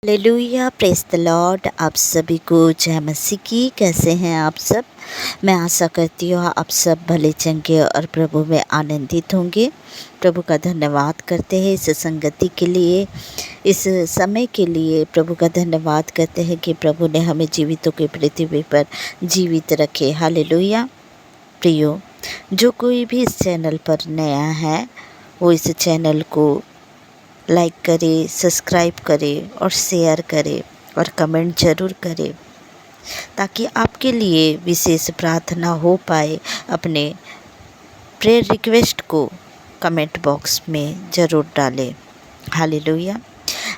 Hallelujah, praise the Lord. आप सभी को जय मसीह की। कैसे हैं आप सब? मैं आशा करती हूँ आप सब भले चंगे और प्रभु में आनंदित होंगे। प्रभु का धन्यवाद करते हैं इस संगति के लिए, इस समय के लिए। प्रभु का धन्यवाद करते हैं कि प्रभु ने हमें जीवितों की पृथ्वी पर जीवित रखे। हालेलुया। प्रियो, जो कोई भी इस चैनल पर नया है वो इस चैनल को लाइक करें, सब्सक्राइब करें और शेयर करें और कमेंट ज़रूर करें, ताकि आपके लिए विशेष प्रार्थना हो पाए। अपने प्रेयर रिक्वेस्ट को कमेंट बॉक्स में ज़रूर डालें। हालेलुया।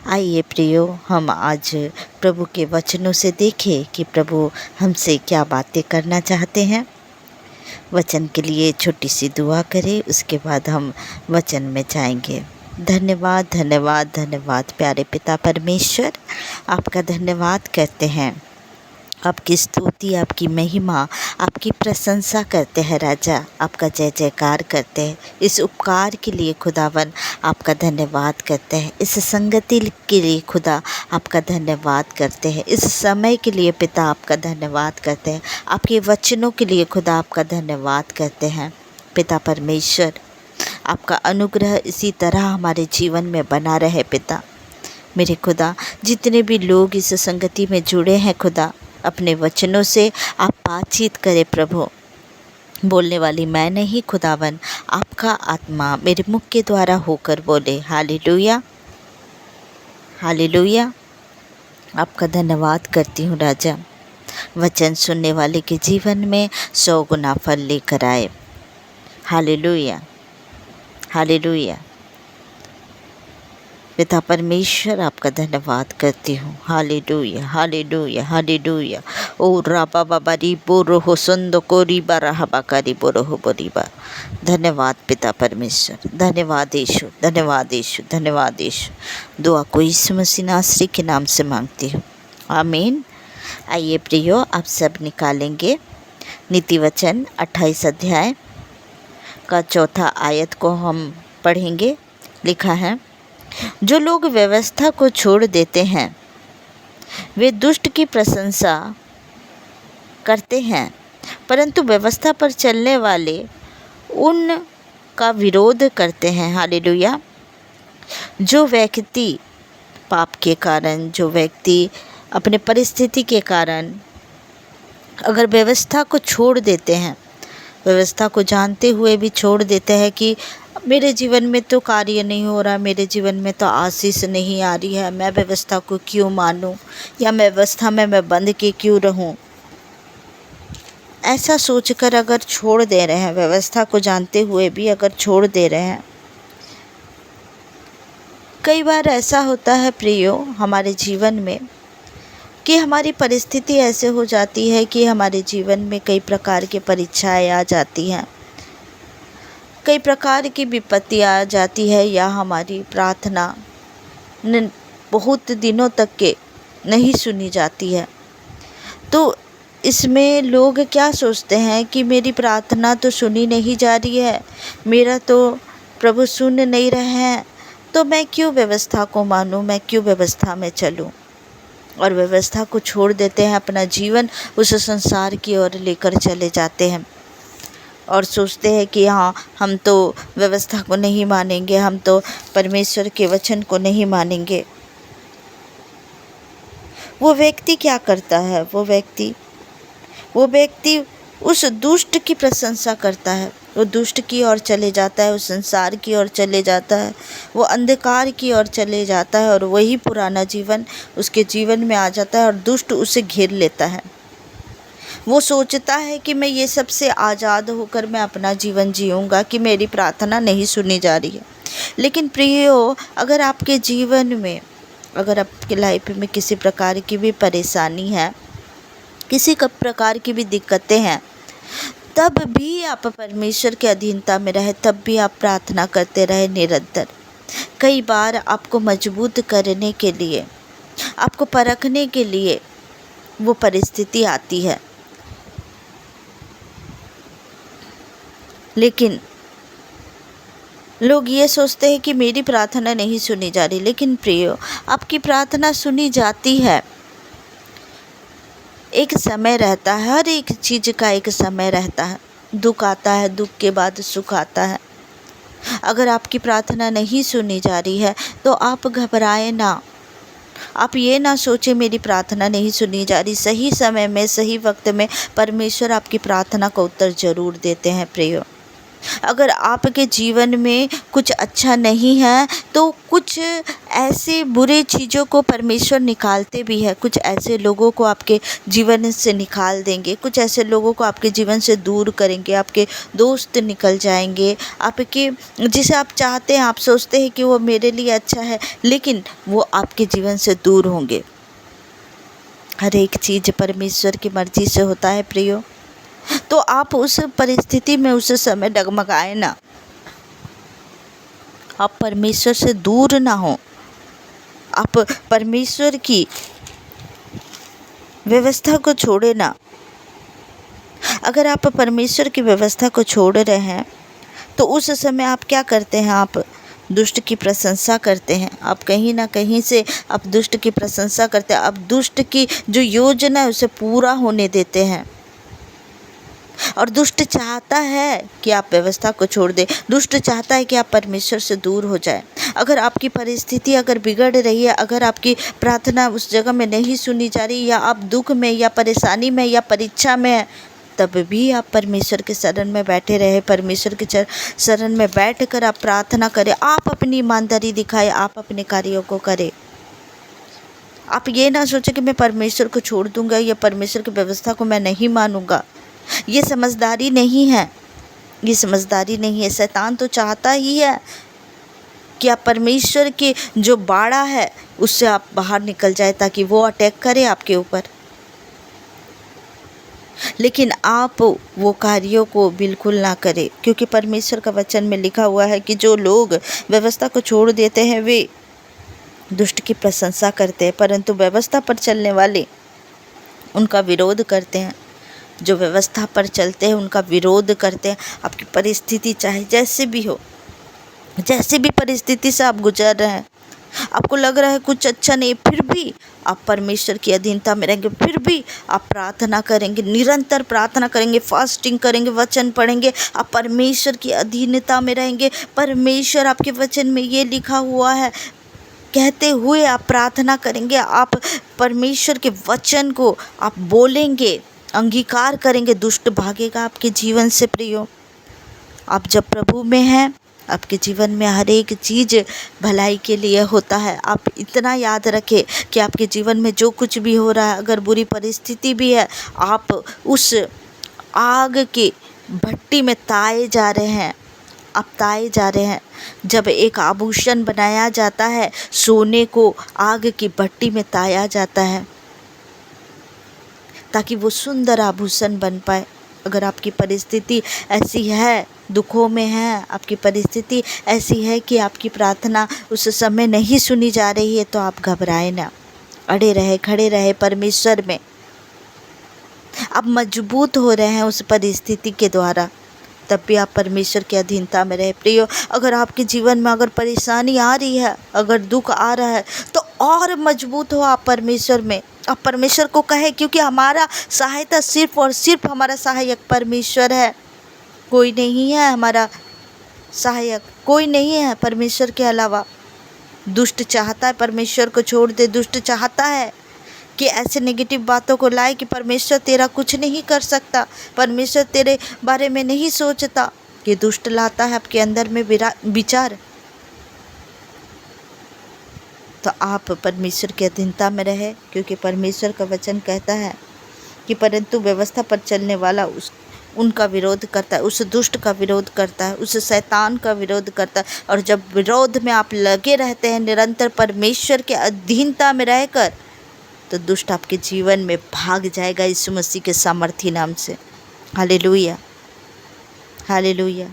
आइए प्रियो, हम आज प्रभु के वचनों से देखें कि प्रभु हमसे क्या बातें करना चाहते हैं। वचन के लिए छोटी सी दुआ करें, उसके बाद हम वचन में जाएंगे। धन्यवाद धन्यवाद धन्यवाद प्यारे पिता परमेश्वर, आपका धन्यवाद करते हैं। आपकी स्तुति, आपकी महिमा, आपकी प्रशंसा करते हैं राजा। आपका जय जयकार करते हैं। इस उपकार के लिए खुदावन आपका धन्यवाद करते हैं। इस संगति के लिए खुदा आपका धन्यवाद करते हैं। इस समय के लिए पिता आपका धन्यवाद करते हैं। आपके वचनों के लिए खुदा आपका धन्यवाद करते हैं। पिता परमेश्वर, आपका अनुग्रह इसी तरह हमारे जीवन में बना रहे पिता। मेरे खुदा, जितने भी लोग इस संगति में जुड़े हैं खुदा, अपने वचनों से आप बातचीत करें प्रभु। बोलने वाली मैं नहीं खुदावन, आपका आत्मा मेरे मुख के द्वारा होकर बोले। Hallelujah hallelujah. आपका धन्यवाद करती हूँ राजा। वचन सुनने वाले के जीवन में 100 गुना फल लेकर आए। Hallelujah hallelujah. पिता परमेश्वर, आपका धन्यवाद करती हूँ। Hallelujah hallelujah hallelujah. ओ राबा बाबा री बोरो हो संदो को रीबा रहा करी बोरो हो बोरीबा। धन्यवाद पिता परमेश्वर, धन्यवाद यीशु, धन्यवाद यीशु, धन्यवाद यीशु। दुआ को यीशु मसीह नासरी के नाम से मांगती हूँ, आमीन। आइए प्रियो, आप सब निकालेंगे नीति वचन 28 अध्याय का 4 आयत को हम पढ़ेंगे। लिखा है, जो लोग व्यवस्था को छोड़ देते हैं वे दुष्ट की प्रशंसा करते हैं, परंतु व्यवस्था पर चलने वाले उन का विरोध करते हैं। हालेलुया। जो व्यक्ति पाप के कारण, जो व्यक्ति अपने परिस्थिति के कारण अगर व्यवस्था को छोड़ देते हैं, व्यवस्था को जानते हुए भी छोड़ देते हैं कि मेरे जीवन में तो कार्य नहीं हो रहा, मेरे जीवन में तो आशीष नहीं आ रही है, मैं व्यवस्था को क्यों मानूं, या मैं व्यवस्था में मैं बंध के क्यों रहूं, ऐसा सोचकर अगर छोड़ दे रहे हैं, व्यवस्था को जानते हुए भी अगर छोड़ दे रहे हैं। कई बार ऐसा होता है प्रियो हमारे जीवन में कि हमारी परिस्थिति ऐसे हो जाती है कि हमारे जीवन में कई प्रकार की परीक्षाएं आ जाती हैं, कई प्रकार की विपत्ति आ जाती है, या हमारी प्रार्थना बहुत दिनों तक के नहीं सुनी जाती है। तो इसमें लोग क्या सोचते हैं कि मेरी प्रार्थना तो सुनी नहीं जा रही है, मेरा तो प्रभु सुन नहीं रहे हैं, तो मैं क्यों व्यवस्था को मानूं, मैं क्यों व्यवस्था में चलूं। और व्यवस्था को छोड़ देते हैं, अपना जीवन उस संसार की ओर लेकर चले जाते हैं और सोचते हैं कि हाँ, हम तो व्यवस्था को नहीं मानेंगे, हम तो परमेश्वर के वचन को नहीं मानेंगे। वो व्यक्ति क्या करता है? वो व्यक्ति उस दुष्ट की प्रशंसा करता है, वो दुष्ट की ओर चले जाता है, उस संसार की ओर चले जाता है, वो अंधकार की ओर चले जाता है, और वही पुराना जीवन उसके जीवन में आ जाता है और दुष्ट उसे घेर लेता है। वो सोचता है कि मैं ये सबसे आज़ाद होकर मैं अपना जीवन जीऊँगा, कि मेरी प्रार्थना नहीं सुनी जा रही है। लेकिन प्रियो, अगर आपके जीवन में, अगर आपके लाइफ में किसी प्रकार की भी परेशानी है, किसी प्रकार की भी दिक्कतें हैं, तब भी आप परमेश्वर के अधीनता में रहे, तब भी आप प्रार्थना करते रहे निरंतर। कई बार आपको मजबूत करने के लिए, आपको परखने के लिए वो परिस्थिति आती है, लोग ये सोचते हैं कि मेरी प्रार्थना नहीं सुनी जा रही, लेकिन प्रियो, आपकी प्रार्थना सुनी जाती है। एक समय रहता है, हर एक चीज़ का एक समय रहता है। दुख आता है, दुख के बाद सुख आता है। अगर आपकी प्रार्थना नहीं सुनी जा रही है तो आप घबराए ना। आप ये ना सोचें मेरी प्रार्थना नहीं सुनी जा रही। सही समय में, सही वक्त में परमेश्वर आपकी प्रार्थना को उत्तर ज़रूर देते हैं प्रियो। अगर आपके जीवन में कुछ अच्छा नहीं है तो कुछ ऐसे बुरे चीज़ों को परमेश्वर निकालते भी है। कुछ ऐसे लोगों को आपके जीवन से निकाल देंगे, कुछ ऐसे लोगों को आपके जीवन से दूर करेंगे। आपके दोस्त निकल जाएंगे, आपके जिसे आप चाहते हैं, आप सोचते हैं कि वो मेरे लिए अच्छा है, लेकिन वो आपके जीवन से दूर होंगे। हर एक चीज़ परमेश्वर की मर्ज़ी से होता है प्रियो। तो आप उस परिस्थिति में, उस समय डगमगाए ना। आप परमेश्वर से दूर ना हो। आप परमेश्वर की व्यवस्था को छोड़े ना। अगर आप परमेश्वर की व्यवस्था को छोड़ रहे हैं तो उस समय आप क्या करते हैं? आप दुष्ट की प्रशंसा करते हैं। आप कहीं ना कहीं से आप दुष्ट की प्रशंसा करते हैं। आप दुष्ट की जो योजना है उसे पूरा होने देते हैं। और दुष्ट चाहता है कि आप व्यवस्था को छोड़ दें। दुष्ट चाहता है कि आप परमेश्वर से दूर हो जाए। अगर आपकी परिस्थिति अगर बिगड़ रही है, अगर आपकी प्रार्थना उस जगह में नहीं सुनी जा रही, या आप दुख में या परेशानी में या परीक्षा में हैं, तब भी आप परमेश्वर के शरण में बैठे रहे। परमेश्वर के शरण में बैठकर आप प्रार्थना करें। आप अपनी ईमानदारी दिखाएं, आप अपने कार्यों को करें। आप ये ना सोचें कि मैं परमेश्वर को छोड़ दूंगा या परमेश्वर की व्यवस्था को मैं नहीं मानूंगा। ये समझदारी नहीं है, ये समझदारी नहीं है। शैतान तो चाहता ही है कि आप परमेश्वर के जो बाड़ा है उससे आप बाहर निकल जाए, ताकि वो अटैक करे आपके ऊपर। लेकिन आप वो कार्यों को बिल्कुल ना करें, क्योंकि परमेश्वर का वचन में लिखा हुआ है कि जो लोग व्यवस्था को छोड़ देते हैं वे दुष्ट की प्रशंसा करते हैं, परंतु व्यवस्था पर चलने वाले उनका विरोध करते हैं। जो व्यवस्था पर चलते हैं उनका विरोध करते हैं। आपकी परिस्थिति चाहे जैसे भी हो, जैसे भी परिस्थिति से आप गुजर रहे हैं, आपको लग रहा है कुछ अच्छा नहीं, फिर भी आप परमेश्वर की अधीनता में रहेंगे। फिर भी आप प्रार्थना करेंगे, निरंतर प्रार्थना करेंगे, फास्टिंग करेंगे, वचन पढ़ेंगे, आप परमेश्वर की अधीनता में रहेंगे। परमेश्वर आपके वचन में ये लिखा हुआ है कहते हुए आप प्रार्थना करेंगे। आप परमेश्वर के वचन को आप बोलेंगे, अंगीकार करेंगे, दुष्ट भागेगा आपके जीवन से प्रियो। आप जब प्रभु में हैं, आपके जीवन में हर एक चीज़ भलाई के लिए होता है। आप इतना याद रखें कि आपके जीवन में जो कुछ भी हो रहा है, अगर बुरी परिस्थिति भी है, आप उस आग की भट्टी में ताए जा रहे हैं। आप ताए जा रहे हैं। जब एक आभूषण बनाया जाता है, सोने को आग की भट्टी में ताया जाता है ताकि वो सुंदर आभूषण बन पाए। अगर आपकी परिस्थिति ऐसी है, दुखों में है, आपकी परिस्थिति ऐसी है कि आपकी प्रार्थना उस समय नहीं सुनी जा रही है, तो आप घबराए ना। अड़े रहे, खड़े रहे परमेश्वर में। आप मजबूत हो रहे हैं उस परिस्थिति के द्वारा, तब भी आप परमेश्वर की अधीनता में रहे प्रियो। अगर आपके जीवन में अगर परेशानी आ रही है, अगर दुख आ रहा है, तो और मजबूत हो आप परमेश्वर में। आप परमेश्वर को कहे, क्योंकि हमारा सहायता सिर्फ और सिर्फ हमारा सहायक परमेश्वर है। कोई नहीं है हमारा सहायक, कोई नहीं है परमेश्वर के अलावा। दुष्ट चाहता है परमेश्वर को छोड़ दे। दुष्ट चाहता है कि ऐसे नेगेटिव बातों को लाए कि परमेश्वर तेरा कुछ नहीं कर सकता, परमेश्वर तेरे बारे में नहीं सोचता। ये दुष्ट लाता है आपके अंदर में विचार। तो आप परमेश्वर की अधीनता में रहे, क्योंकि परमेश्वर का वचन कहता है कि परंतु व्यवस्था पर चलने वाला उनका विरोध करता है, उस दुष्ट का विरोध करता है, उस शैतान का विरोध करता है। और जब विरोध में आप लगे रहते हैं निरंतर परमेश्वर के अधीनता में रहकर, तो दुष्ट आपके जीवन में भाग जाएगा यीशु मसीह के सामर्थी नाम से। Hallelujah, hallelujah.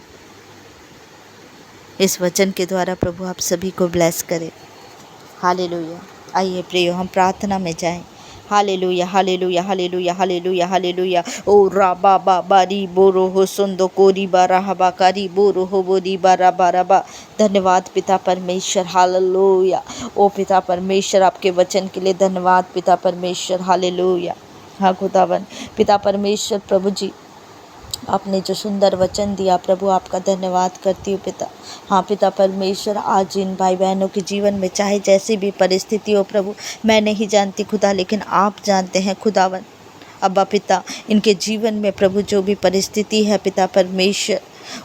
इस वचन के द्वारा प्रभु आप सभी को ब्लेस करे। हालेलुया। आइए प्रियो, हम प्रार्थना में जाएं। Hallelujah hallelujah hallelujah hallelujah hallelujah. ओ राबा बाबारी बोरो हो सुंदो कोरी बारा हबा कारी बोरो हो बोरी बारा बारा बा। धन्यवाद पिता परमेश्वर, हालेलुया। ओ पिता परमेश्वर, आपके वचन के लिए धन्यवाद पिता परमेश्वर, हालेलुया। हाँ खुदावन, पिता परमेश्वर प्रभु जी, आपने जो सुंदर वचन दिया प्रभु, आपका धन्यवाद करती हूँ पिता। हाँ पिता परमेश्वर, आज इन भाई बहनों के जीवन में चाहे जैसी भी परिस्थिति हो प्रभु, मैं नहीं जानती खुदा, लेकिन आप जानते हैं खुदावन। अब्बा पिता, इनके जीवन में प्रभु जो भी परिस्थिति है पिता परमेश्वर,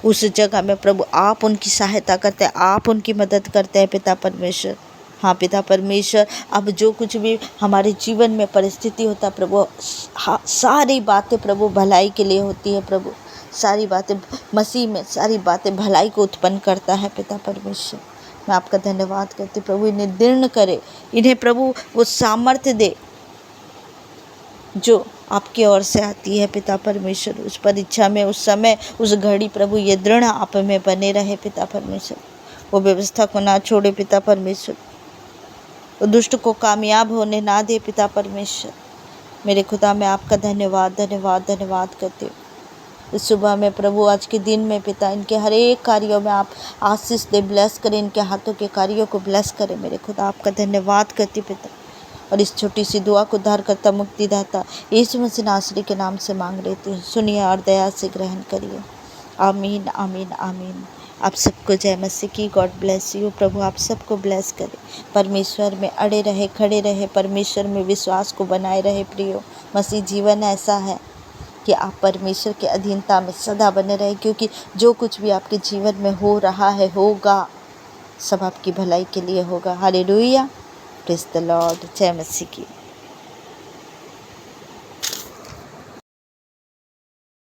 उस जगह में प्रभु आप उनकी सहायता करते हैं, आप उनकी मदद करते हैं पिता परमेश्वर। हाँ पिता परमेश्वर, अब जो कुछ भी हमारे जीवन में परिस्थिति होता है प्रभु, सारी बातें प्रभु भलाई के लिए होती है प्रभु। सारी बातें मसीह में, सारी बातें भलाई को उत्पन्न करता है पिता परमेश्वर। मैं आपका धन्यवाद करती हूँ प्रभु, इन्हें दृढ़ करे, इन्हें प्रभु वो सामर्थ्य दे जो आपकी ओर से आती है पिता परमेश्वर। उस परीक्षा में, उस समय, उस घड़ी प्रभु ये दृढ़ आप में बने रहे पिता परमेश्वर। वो व्यवस्था को ना छोड़े पिता परमेश्वर, वो दुष्ट को कामयाब होने ना दे पिता परमेश्वर। मेरे खुदा, मैं आपका धन्यवाद धन्यवाद धन्यवाद करती हूँ इस सुबह में प्रभु, आज के दिन में पिता, इनके हर एक कार्यों में आप आशीष दे, ब्लेस करें, इनके हाथों के कार्यों को ब्लेस करें। मेरे खुदा, आपका धन्यवाद करती पिता, और इस छोटी सी दुआ को उद्धार करता, मुक्तिदाता यीशु मसीह नासरी के नाम से मांग लेती हूँ। सुनिए और दया से ग्रहण करिए। आमीन आमीन आमीन। आप सबको जय मसीह की। God bless you. प्रभु आप सबको ब्लेस करे, परमेश्वर में अड़े रहे, खड़े रहे, परमेश्वर में विश्वास को बनाए रहे। प्रियो, मसीह जीवन ऐसा है कि आप परमेश्वर के अधीनता में सदा बने रहे, क्योंकि जो कुछ भी आपके जीवन में हो रहा है, होगा, सब आपकी भलाई के लिए होगा। Hallelujah, praise the Lord. जय मसीह की।